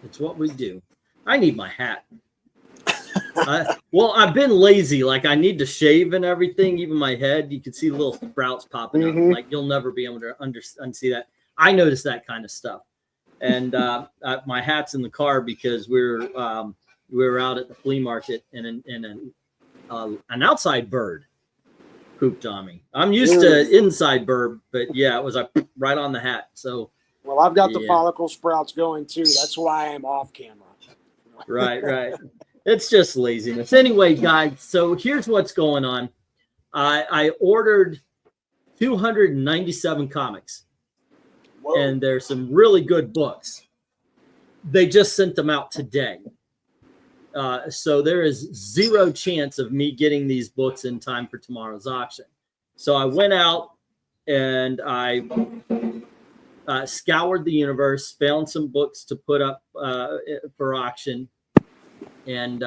It's what we do. I need my hat. Well, I've been lazy. Like, I need to shave and everything, even my head. You can see little sprouts popping up. Like, you'll never be able to unsee that. I notice that kind of stuff. And my hat's in the car because we were out at the flea market, and an outside bird pooped on me. I'm used to inside bird, but yeah, it was right on the hat. So, well, I've got the follicle sprouts going too. That's why I'm off camera. Right. It's just laziness. Anyway, guys, so here's what's going on. I ordered 297 comics. Whoa. And there's some really good books. They just sent them out today. So there is zero chance of me getting these books in time for tomorrow's auction. So I went out and I scoured the universe, found some books to put up for auction. And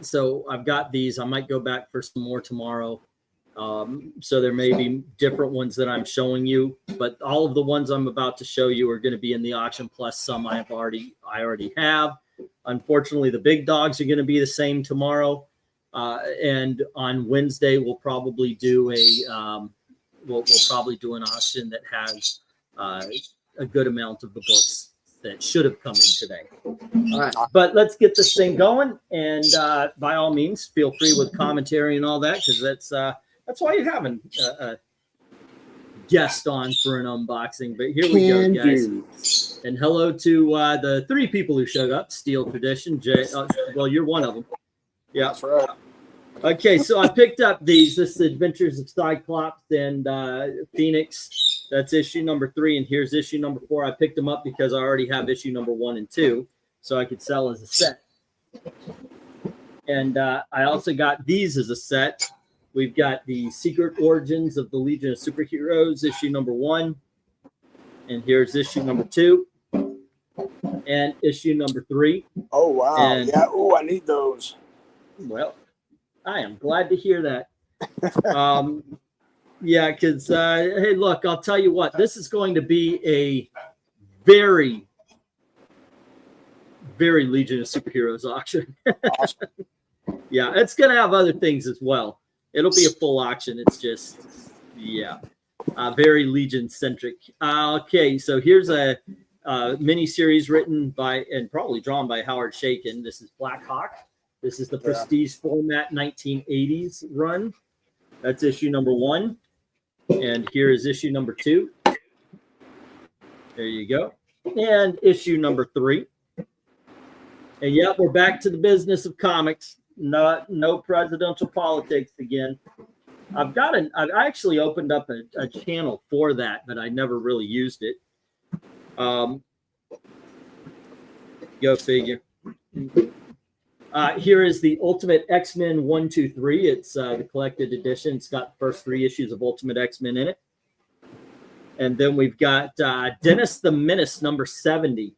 so I've got these. I might go back for some more tomorrow. So there may be different ones that I'm showing you, but all of the ones I'm about to show you are going to be in the auction, plus some I already have. Unfortunately, the big dogs are going to be the same tomorrow. And on Wednesday, we'll probably do we'll probably do an auction that has a good amount of the books that should have come in today. All right, but let's get this thing going. And by all means, feel free with commentary and all that, because that's why you're having a guest on for an unboxing. But here we go, guys. And hello to the 3 people who showed up. Steel Tradition, Jay. Well, you're one of them. Yeah, that's right. Okay, so I picked up these. This is Adventures of Cyclops and Phoenix. That's issue number 3, and here's issue number 4. I picked them up because I already have issue number 1 and 2, so I could sell as a set. And I also got these as a set. We've got the Secret Origins of the Legion of Superheroes, issue number 1. And here's issue number 2. And issue number 3. Oh, wow. And, yeah, oh, I need those. Well, I am glad to hear that. Yeah, because, hey, look, I'll tell you what. This is going to be a very, very Legion of Superheroes auction. Awesome. Yeah, it's going to have other things as well. It'll be a full auction. It's just, yeah, very Legion-centric. Okay, so here's a mini-series written by and probably drawn by Howard Chaykin. This is Black Hawk. This is the Prestige format 1980s run. That's issue number 1. And here is issue number 2. There you go. And issue number 3. And yep, we're back to the business of comics. No presidential politics again. I actually opened up a channel for that, but I never really used it. Go figure. Here is the Ultimate X-Men 1, 2, 3. It's the collected edition. It's got the first 3 issues of Ultimate X-Men in it. And then we've got Dennis the Menace number 70.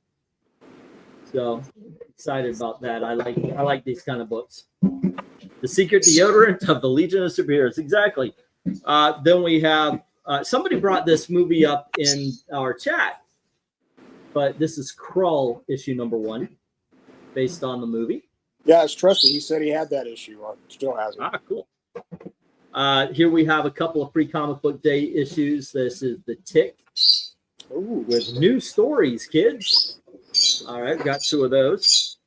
So excited about that. I like these kind of books. The Secret Deodorant of the Legion of Superheroes. Exactly. Then we have somebody brought this movie up in our chat, but this is Krull issue number 1, based on the movie. Yeah, it's Trusty. He said he had that issue, or still has it. Ah, cool. Here we have a couple of free comic book day issues. This is the Tick. Ooh, with new stories, kids. All right, got 2 of those.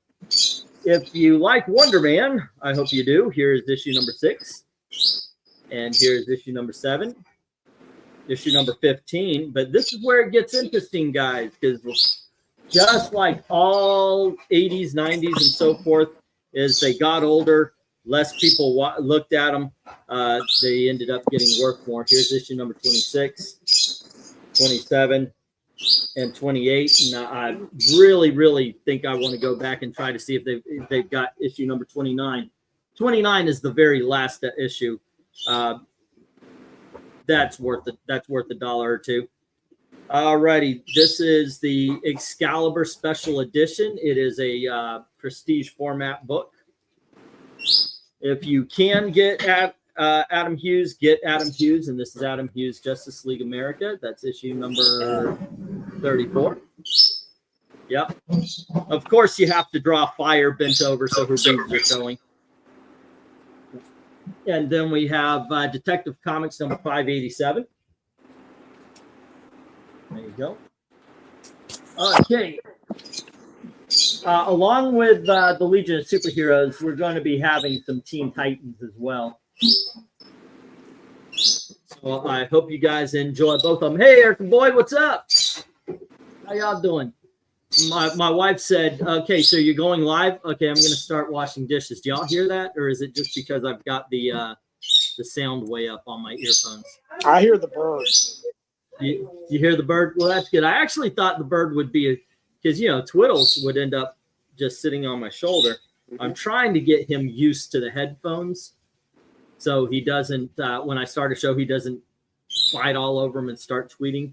If you like Wonder Man, I hope you do. Here's issue number 6. And here's issue number 7. Issue number 15. But this is where it gets interesting, guys, because just like all 80s, 90s, and so forth, as they got older, less people looked at them. They ended up getting worth more. Here's issue number 26, 27, and 28. And I really, really think I want to go back and try to see if they've got issue number 29. 29 is the very last issue. That's worth $1 or $2. Alrighty, this is the Excalibur Special Edition. It is a prestige format book. If you can get Adam Hughes, get Adam Hughes, and this is Adam Hughes, Justice League America. That's issue number 34. Yep. Of course, you have to draw fire bent over so her boobs are showing. And then we have Detective Comics number 587. There you go. Okay. Along with the Legion of Superheroes, we're going to be having some Teen Titans as well. So I hope you guys enjoy both of them. Hey, Eric and Boyd, what's up? How y'all doing? My wife said, okay, so you're going live? Okay, I'm going to start washing dishes. Do y'all hear that? Or is it just because I've got the sound way up on my earphones? I hear the birds. You hear the bird? Well, that's good. I actually thought the bird would be, because, you know, Twiddles would end up just sitting on my shoulder. Mm-hmm. I'm trying to get him used to the headphones so he doesn't, when I start a show, he doesn't fight all over him and start tweeting.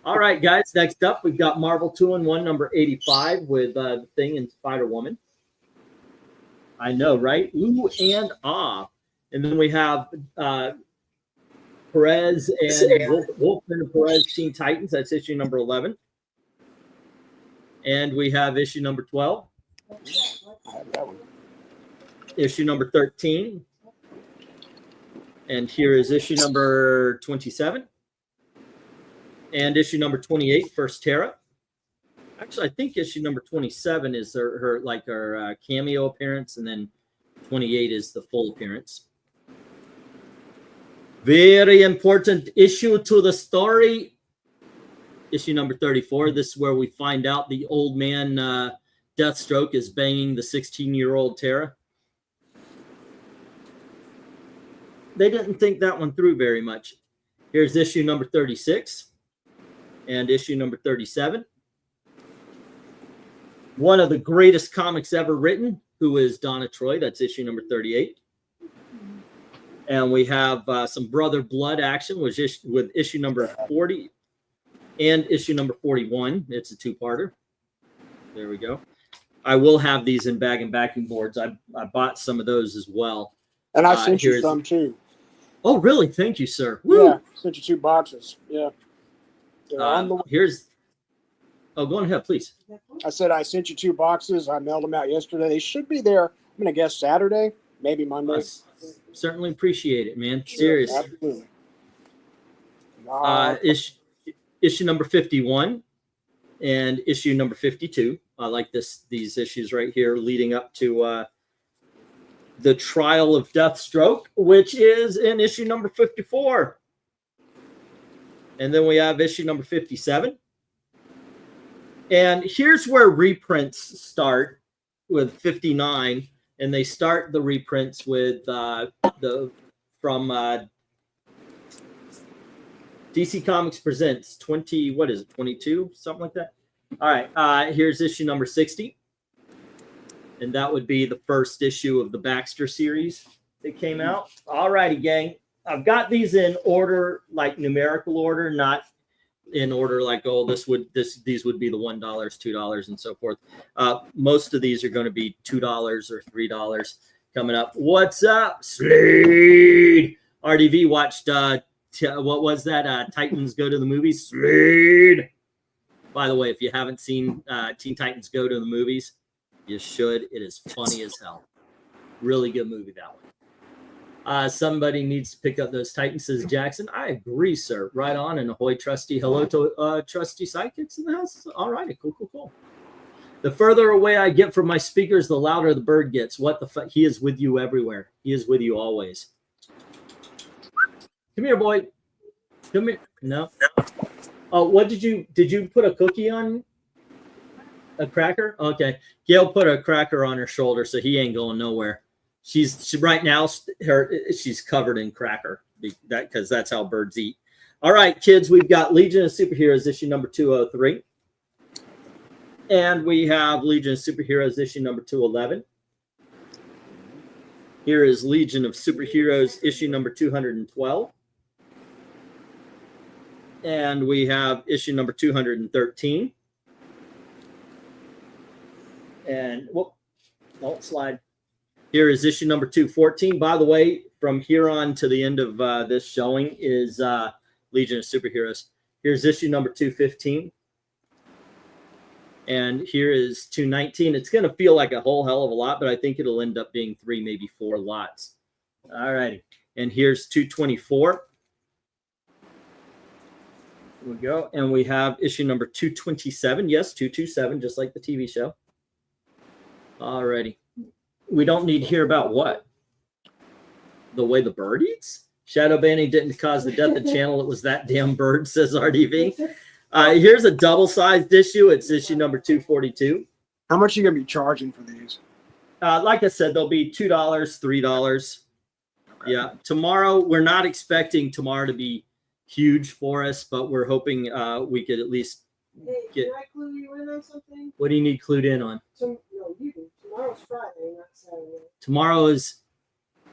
All right, guys, next up, we've got Marvel 2-in-1 number 85 with the Thing and Spider-Woman. I know, right? Ooh and ah. And then we have Perez and Wolfman and Perez Teen Titans. That's issue number 11. And we have issue number 12. Issue number 13. And here is issue number 27. And issue number 28, First Terra. Actually, I think issue number 27 is her cameo appearance, and then 28 is the full appearance. Very important issue to the story. Issue number 34. This is where we find out the old man Deathstroke is banging the 16-year-old Terra. They didn't think that one through very much. Here's issue number 36 and issue number 37. One of the greatest comics ever written, who is Donna Troy. That's issue number 38. And we have some Brother Blood action with issue number 40 and issue number 41. It's a two-parter. There we go. I will have these in bag and backing boards. I bought some of those as well. And I sent you some too. Oh, really? Thank you, sir. Woo! Yeah, sent you 2 boxes. Yeah. Here's. Oh, go on ahead, please. I said I sent you 2 boxes. I mailed them out yesterday. They should be there. I'm going to guess Saturday, maybe Monday. Certainly appreciate it, man. Seriously. Absolutely. Issue number 51 and issue number 52. I like these issues right here leading up to the trial of Deathstroke, which is in issue number 54. And then we have issue number 57. And here's where reprints start with 59. And they start the reprints with from DC Comics Presents 20, what is it, 22? Something like that. All right, here's issue number 60. And that would be the first issue of the Baxter series that came out. All righty, gang. I've got these in order, like numerical order, not in order like, oh, these would be the $1, $2, and so forth. Most of these are going to be $2 or $3 coming up. What's up, Slade? RDV watched what was that? Titans Go to the Movies. Slade. By the way, if you haven't seen Teen Titans Go to the Movies, you should. It is funny as hell. Really good movie, that one. Somebody needs to pick up those Titans, says Jackson. I agree, sir. Right on. And ahoy, Trusty. Hello to Trusty Sidekicks in the house. All righty. Cool, cool, cool. The further away I get from my speakers, the louder the bird gets. What the fuck? He is with you everywhere. He is with you always. Come here, boy. Come here. No. Oh, what did you put a cookie on? A cracker? Okay. Gail put a cracker on her shoulder, so he ain't going nowhere. She's right now, she's covered in cracker because that's how birds eat. All right, kids, we've got Legion of Superheroes issue number 203. And we have Legion of Superheroes issue number 211. Here is Legion of Superheroes issue number 212. And we have issue number 213. And whoop, don't slide. Here is issue number 214. By the way, from here on to the end of this showing is Legion of Superheroes. Here's issue number 215. And here is 219. It's going to feel like a whole hell of a lot, but I think it'll end up being 3, maybe 4 lots. All righty. And here's 224. Here we go. And we have issue number 227. Yes, 227, just like the TV show. All righty. We don't need to hear about what? The way the bird eats? Shadow banning didn't cause the death of the channel. It was that damn bird, says RDV. Here's a double-sized issue. It's issue number 242. How much are you going to be charging for these? Like I said, they'll be $2, $3. Okay. Yeah. Tomorrow, we're not expecting tomorrow to be huge for us, but we're hoping we could at least get. Can I clue you in on something? What do you need clued in on? No, you do. Tomorrow's Friday, not Saturday. Tomorrow is.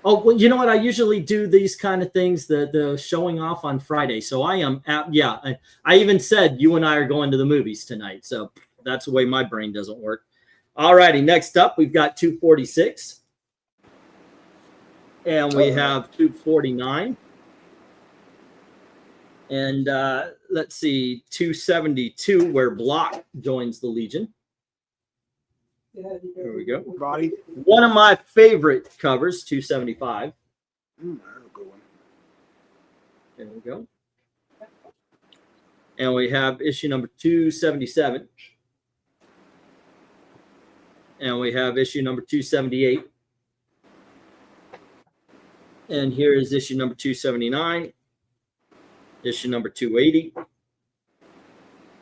Oh, well, you know what? I usually do these kind of things, the showing off on Friday. So I am at, yeah. I even said you and I are going to the movies tonight. So that's the way my brain doesn't work. All righty. Next up, we've got 246. And we have 249. And let's see, 272, where Block joins the Legion. There we go. Body. One of my favorite covers, 275. That's a good one. There we go. And we have issue number 277. And we have issue number 278. And here is issue number 279. Issue number 280.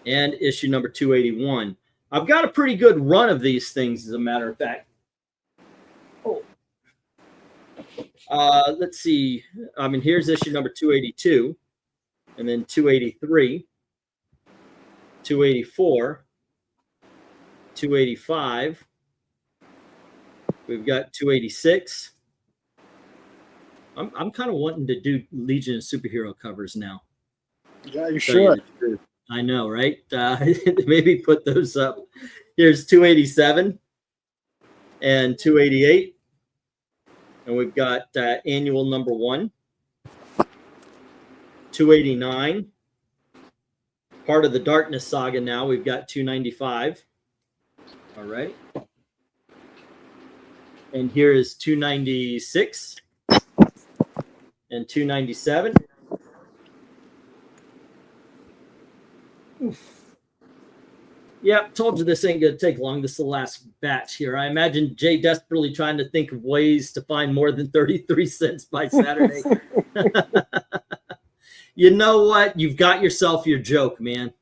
And issue number 281. I've got a pretty good run of these things, as a matter of fact. Oh. Let's see. I mean, here's issue number 282. And then 283. 284. 285. We've got 286. I'm kind of wanting to do Legion of Superhero covers now. Yeah, you should. I know, right? Maybe put those up. Here's 287 and 288. And we've got annual number 1. 289. Part of the Darkness Saga now. We've got 295. All right. And here is 296 and 297. Yeah, told you this ain't going to take long. This is the last batch here. I imagine Jay desperately trying to think of ways to find more than 33 cents by Saturday. You know what? You've got yourself your joke, man.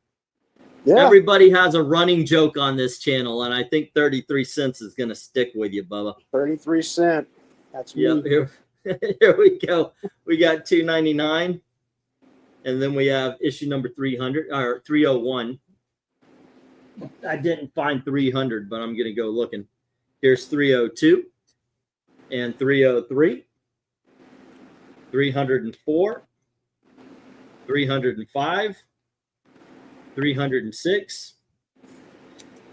Yeah. Everybody has a running joke on this channel, and I think 33 cents is going to stick with you, Bubba. 33 cents. That's me. Yep, here we go. We got 299. And then we have issue number 300 or 301. I didn't find 300, but I'm going to go looking. Here's 302 and 303, 304, 305, 306.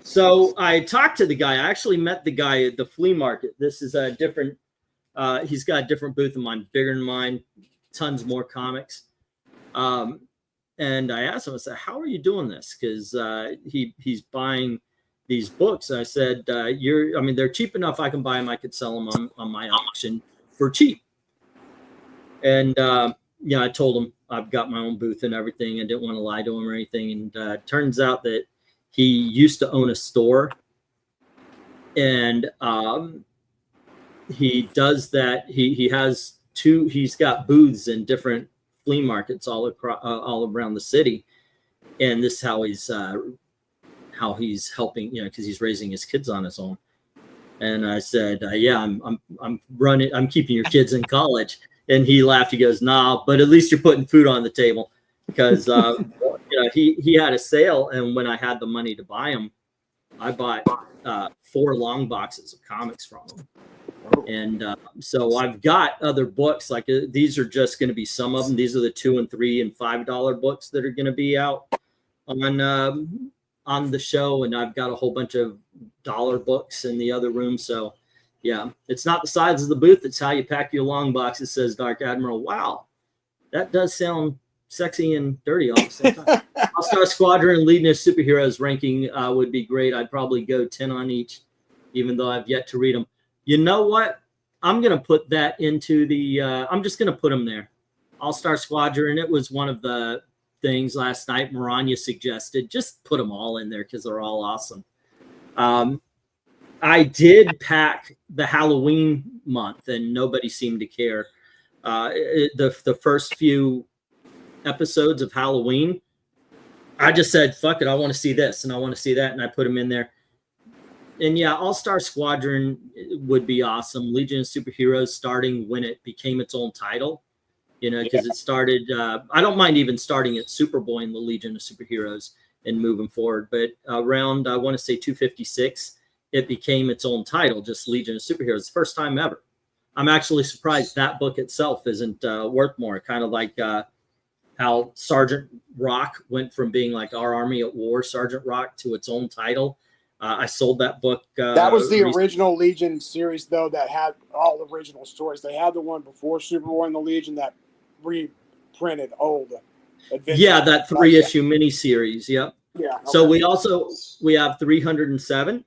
So I talked to the guy. I actually met the guy at the flea market. This is a different, he's got a different booth of mine, bigger than mine, tons more comics. And I asked him, I said, how are you doing this? Because he's buying these books. I said, I mean, they're cheap enough. I can buy them. I could sell them on my auction for cheap. And, I told him I've got my own booth and everything. I didn't want to lie to him or anything. And it turns out that he used to own a store. And he does that. He has he's got booths in different flea markets all around the city, and this is how he's helping, because he's raising his kids on his own. And I said, yeah, I'm keeping your kids in college. And he laughed. He goes, nah, but at least you're putting food on the table, because he had a sale, and when I had the money to buy them, I bought 4 long boxes of comics from him. And so I've got other books, like these are just going to be some of them. These are the $2 and $3 and $5 books that are going to be out on the show. And I've got a whole bunch of dollar books in the other room. So yeah, it's not the size of the booth. It's how you pack your long boxes, says Dark Admiral. Wow. That does sound sexy and dirty all at the same time. All-Star Squadron leading as superheroes ranking would be great. I'd probably go 10 on each, even though I've yet to read them. You know what? I'm going to put that into the I'm just going to put them there. All-Star Squadron, it was one of the things last night MARANYA suggested. Just put them all in there because they're all awesome. I did pack the Halloween month, and nobody seemed to care. The first few episodes of Halloween, I just said, fuck it, I want to see this, and I want to see that, and I put them in there. And yeah, All-Star Squadron would be awesome. Legion of Superheroes starting when it became its own title, you know, because it started, I don't mind even starting at Superboy in the Legion of Superheroes and moving forward, but around, I want to say 256, it became its own title, just Legion of Superheroes, first time ever. I'm actually surprised that book itself isn't worth more, kind of like how Sergeant Rock went from being like Our Army at War, Sergeant Rock, to its own title. I sold that book. That was the original Legion series, though, that had all the original stories. They had the one before Superboy and the Legion that reprinted old adventures. Yeah, that 3-issue miniseries. Yep. Yeah. Okay. So we have 307,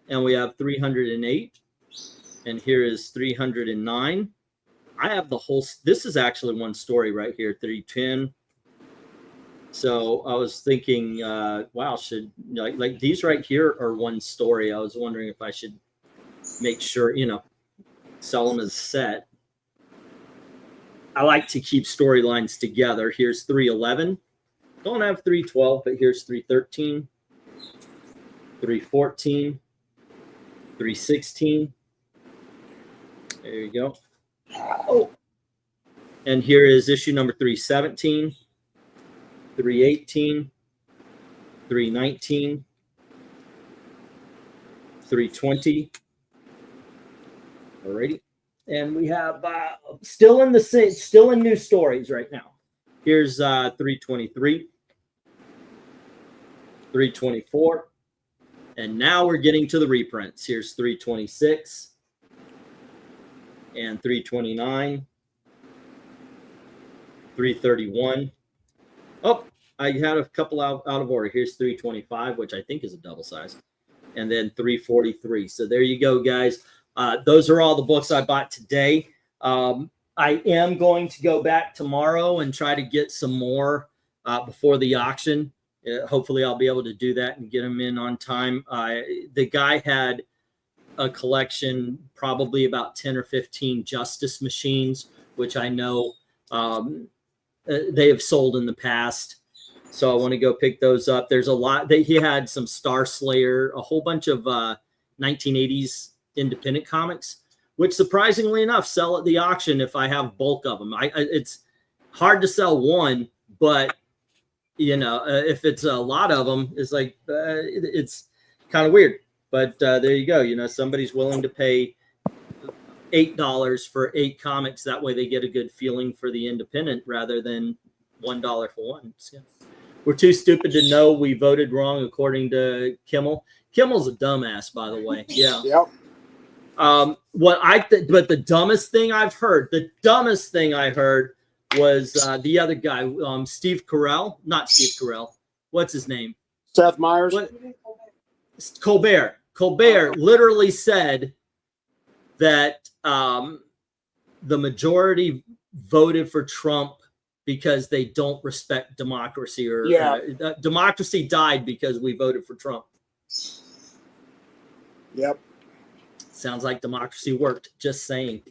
and we have 308, and here is 309. I have the whole. This is actually one story right here. 310. So I was thinking, wow, should like these right here are one story. I was wondering if I should make sure, you know, sell them as a set. I like to keep storylines together. Here's 311. Don't have 312, but here's 313, 314, 316. There you go. Oh, and here is issue number 317. 318, 319, 320. Alrighty, and we have still in new stories right now. Here's 323, 324, and now we're getting to the reprints. Here's 326 and 329, 331. Oh, I had a couple out of order. Here's 325, which I think is a double size, and then 343. So there you go, guys. Those are all the books I bought today. I am going to go back tomorrow and try to get some more before the auction. Hopefully, I'll be able to do that and get them in on time. The guy had a collection, probably about 10 or 15 Justice machines, which I know they have sold in the past, so I want to go pick those up. There's a lot. He had some Star Slayer, a whole bunch of 1980s independent comics, which surprisingly enough sell at the auction if I have bulk of them. It's hard to sell one, but you know, if it's a lot of them, it's like it's kind of weird. But there you go. You know, somebody's willing to pay $8 for 8 comics. That way they get a good feeling for the independent rather than $1 for one. So, we're too stupid to know we voted wrong, according to Kimmel. Kimmel's a dumbass, by the way. Yeah. Yep. But the dumbest thing I heard was the other guy, Steve Carell. Not Steve Carell. What's his name? Seth Meyers. Colbert. Colbert literally said that the majority voted for Trump because they don't respect democracy, or democracy died because we voted for Trump. Yep. Sounds like democracy worked. Just saying.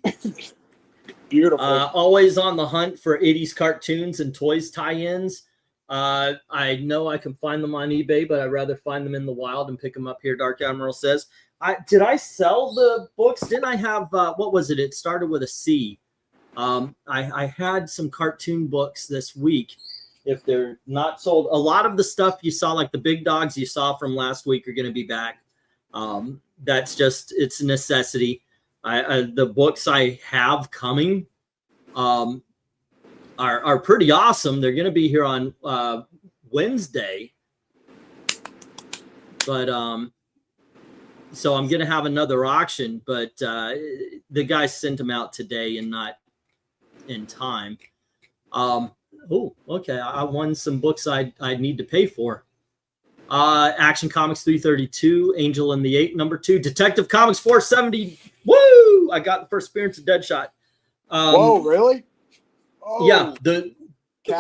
Beautiful. Always on the hunt for 80s cartoons and toys tie-ins. I know I can find them on eBay, but I'd rather find them in the wild and pick them up here, Dark Admiral says. Did I sell the books? Didn't I have, what was it? It started with a C. I had some cartoon books this week. If they're not sold, a lot of the stuff you saw, like the big dogs you saw from last week, are going to be back. That's just, it's a necessity. The books I have coming are pretty awesome. They're going to be here on Wednesday. But so I'm going to have another auction, but the guy sent them out today and not in time. Oh, okay. I won some books I need to pay for. Action Comics 332, Angel and the 8, #2, Detective Comics 470. Woo! I got the first appearance of Deadshot. Whoa, really? Oh, yeah, the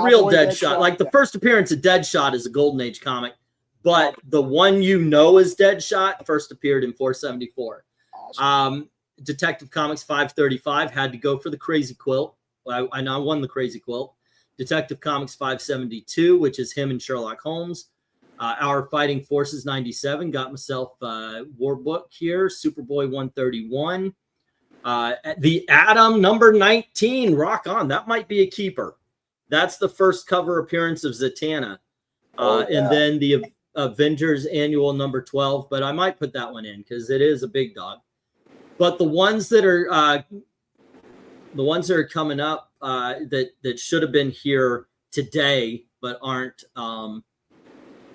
real Deadshot. Like the yeah. first appearance of Deadshot is a Golden Age comic, but the one you know as Deadshot first appeared in 474. Awesome. Detective Comics 535 had to go for the Crazy Quilt. I won the Crazy Quilt. Detective Comics 572, which is him and Sherlock Holmes. Our Fighting Forces 97, got myself War Book here. Superboy 131. The Atom #19, rock on. That might be a keeper. That's the first cover appearance of Zatanna. Yeah. And then the Avengers Annual #12, but I might put that one in because it is a big dog. But the ones that are coming up that should have been here today but aren't.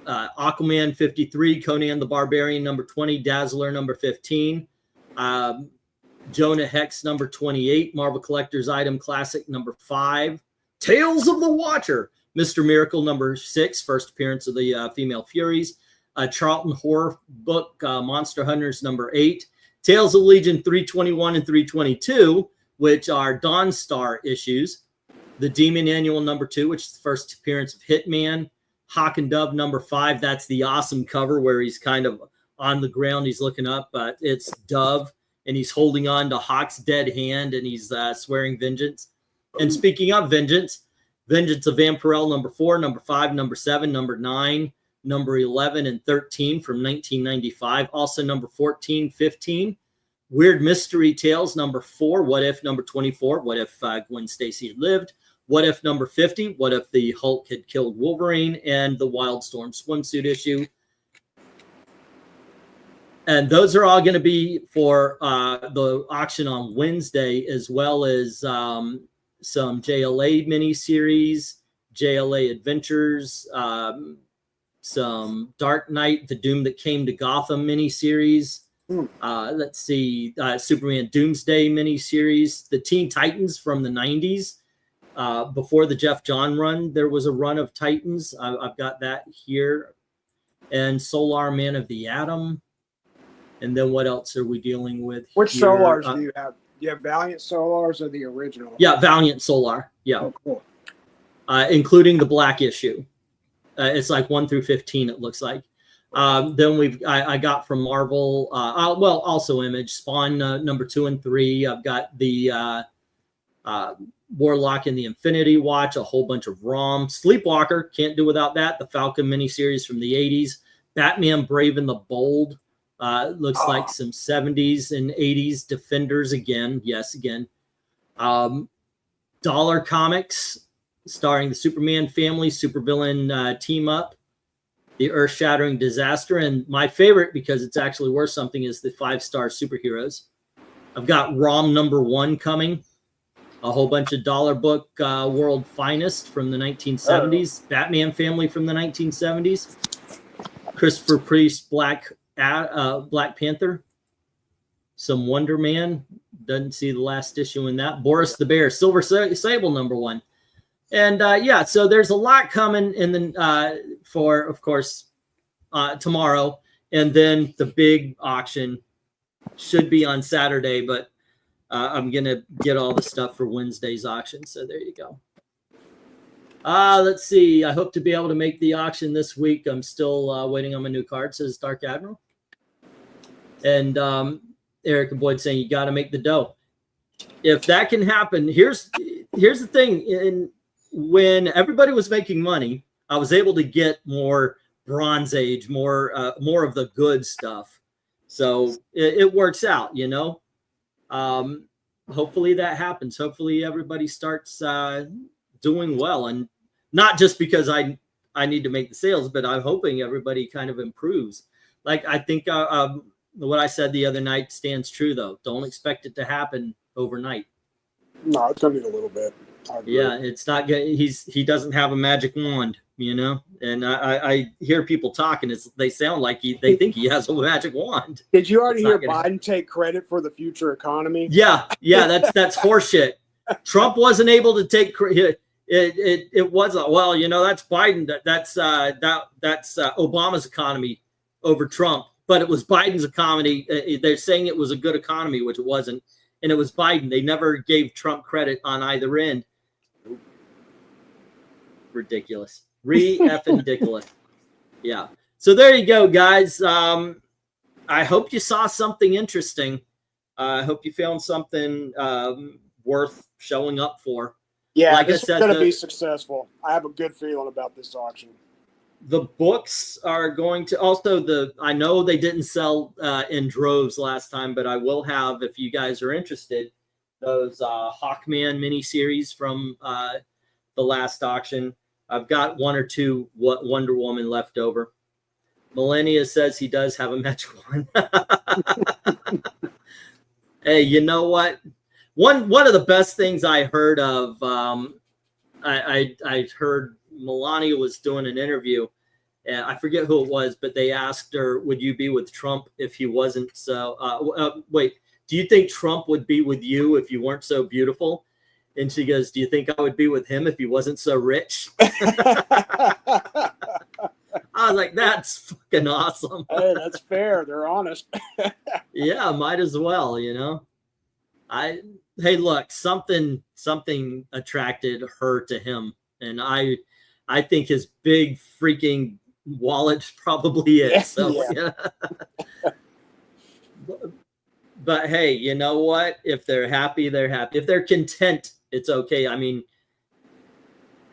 Aquaman 53, Conan the Barbarian #20, Dazzler #15, Jonah Hex #28, Marvel Collector's Item Classic #5, Tales of the Watcher, Mr. Miracle #6, first appearance of the Female Furies, Charlton Horror Book, Monster Hunters #8, Tales of Legion 321 and 322, which are Dawn Star issues, the Demon Annual #2, which is the first appearance of Hitman, Hawk and Dove #5. That's the awesome cover where he's kind of on the ground. He's looking up. It's Dove, and he's holding on to Hawk's dead hand, and he's swearing vengeance. And speaking of vengeance, Vengeance of Vampirell #4, #5, #7, #9, #11, and 13 from 1995. Also #14, 15. Weird Mystery Tales #4. What If #24. What if Gwen Stacy had lived? What If #50, what if the Hulk had killed Wolverine, and the Wildstorm swimsuit issue. And those are all going to be for the auction on Wednesday, as well as some JLA miniseries, JLA Adventures, some Dark Knight, The Doom That Came to Gotham miniseries. Let's see, Superman Doomsday miniseries, the Teen Titans from the 90s. Before the Jeff John run, there was a run of Titans. I've got that here. And Solar Man of the Atom. And then what else are we dealing with? Which here? Solars do you have? Do you have Valiant Solars or the original? Yeah, Valiant Solar. Yeah. Oh, cool. Including the black issue. It's like 1 through 15, it looks like. Then I got from Marvel, well, also Image, Spawn #2 and 3. I've got the Warlock and the Infinity Watch, a whole bunch of ROM. Sleepwalker, can't do without that. The Falcon miniseries from the 80s. Batman Brave and the Bold. Looks like some 70s and 80s Defenders again. Yes, again. Dollar Comics, starring the Superman family, supervillain team up. The Earth-Shattering Disaster. And my favorite, because it's actually worth something, is the 5-star superheroes. I've got ROM #1 coming. A whole bunch of dollar book, World Finest from the 1970s. Batman family from the 1970s. Christopher Priest, Black Panther. Some Wonder Man. Doesn't see the last issue in that. Boris the Bear, Silver Sable #1. And yeah, so there's a lot coming in the for, of course, tomorrow. And then the big auction should be on Saturday, but I'm going to get all the stuff for Wednesday's auction. So there you go. Let's see. I hope to be able to make the auction this week. I'm still waiting on my new card, says Dark Admiral. And Erica Boyd saying, you got to make the dough. If that can happen, here's the thing. When everybody was making money, I was able to get more Bronze Age, more of the good stuff. So it works out, you know. Hopefully that happens. Hopefully everybody starts doing well, and not just because I need to make the sales, but I'm hoping everybody kind of improves. Like, I think what I said the other night stands true, though. Don't expect it to happen overnight. No, it's gonna need a little bit. Yeah, it's not good. He doesn't have a magic wand, you know. And I hear people talking. They sound like they think he has a magic wand. Did you already hear Biden take credit for the future economy? Yeah, that's horseshit. Trump wasn't able to take credit. it wasn't. Well, you know, that's Biden. That's Obama's economy over Trump, but it was Biden's economy. They're saying it was a good economy, which it wasn't, and it was Biden. They never gave Trump credit on either end. Ridiculous. Re-effing-diculous. Yeah. So there you go, guys. I hope you saw something interesting. I hope you found something worth showing up for. Yeah, like this I said, is going to be successful. I have a good feeling about this auction. The books are going to also I know they didn't sell in droves last time, but I will have, if you guys are interested, those Hawkman miniseries from the last auction. I've got 1 or 2 Wonder Woman left over. Millennia says he does have a magic one. Hey, you know what? One of the best things I heard of, I heard Melania was doing an interview, and I forget who it was, but they asked her, would you be with Trump if he wasn't so, wait, do you think Trump would be with you if you weren't so beautiful? And she goes, do you think I would be with him if he wasn't so rich? I was like, that's fucking awesome. Hey, that's fair. They're honest. Yeah, might as well, you know. Hey, look, something attracted her to him, and I think his big freaking wallet probably is. So, yeah. But hey, you know what? If they're happy, they're happy. If they're content, it's okay. I mean,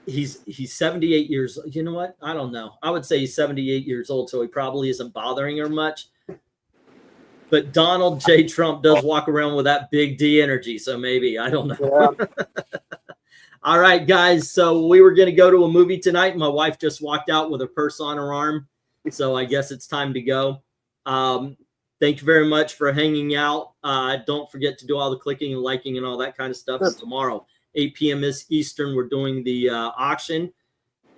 he's 78 years. You know what? I don't know. I would say he's 78 years old, so he probably isn't bothering her much. But Donald J. Trump does walk around with that big D energy, so maybe, I don't know. Yeah. All right, guys. So we were going to go to a movie tonight. My wife just walked out with her purse on her arm, so I guess it's time to go. Thank you very much for hanging out. Don't forget to do all the clicking and liking and all that kind of stuff. Sure. Tomorrow, 8 p.m. Eastern, we're doing the auction.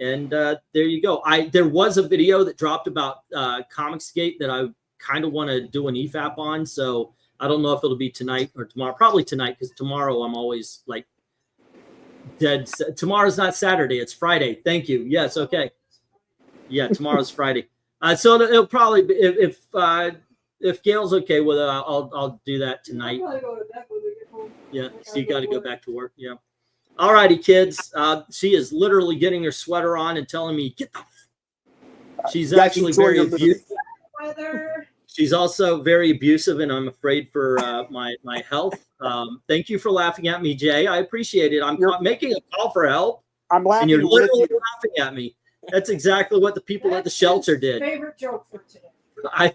And there you go. There was a video that dropped about Comicsgate that I kind of want to do an EFAP on. So I don't know if it'll be tonight or tomorrow. Probably tonight, because tomorrow I'm always like dead. Tomorrow's not Saturday. It's Friday. Thank you. Yes. Okay. Yeah, tomorrow's Friday. So it'll probably be, if Gail's okay with it, I'll do that tonight. I'll probably go to bed when we get home. Yeah, so you got to go back to work. Yeah. All righty, kids. She is literally getting her sweater on and telling me, get the. She's actually very abusive. She's also very abusive, and I'm afraid for my health. Thank you for laughing at me, Jay. I appreciate it. I'm making a call for help. I'm laughing. And you're literally laughing at me. That's exactly what the people at the shelter did. Favorite joke for today. I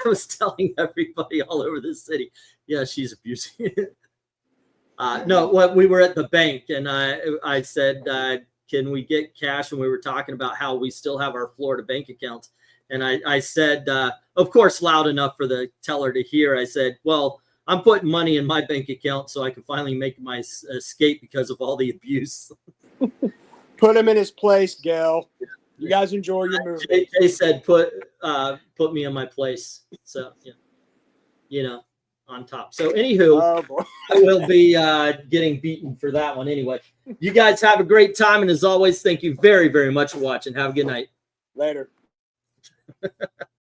was telling everybody all over this city. Yeah, she's abusing it. No, we were at the bank, and I said, can we get cash? And we were talking about how we still have our Florida bank accounts. And I said, of course, loud enough for the teller to hear. I said, well, I'm putting money in my bank account so I can finally make my escape because of all the abuse. Put him in his place, Gail. You guys enjoy your movie. Jay said, put me in my place. So, yeah, you know, on top. So, anywho, I will be getting beaten for that one anyway. You guys have a great time. And as always, thank you very, very much for watching. Have a good night. Later.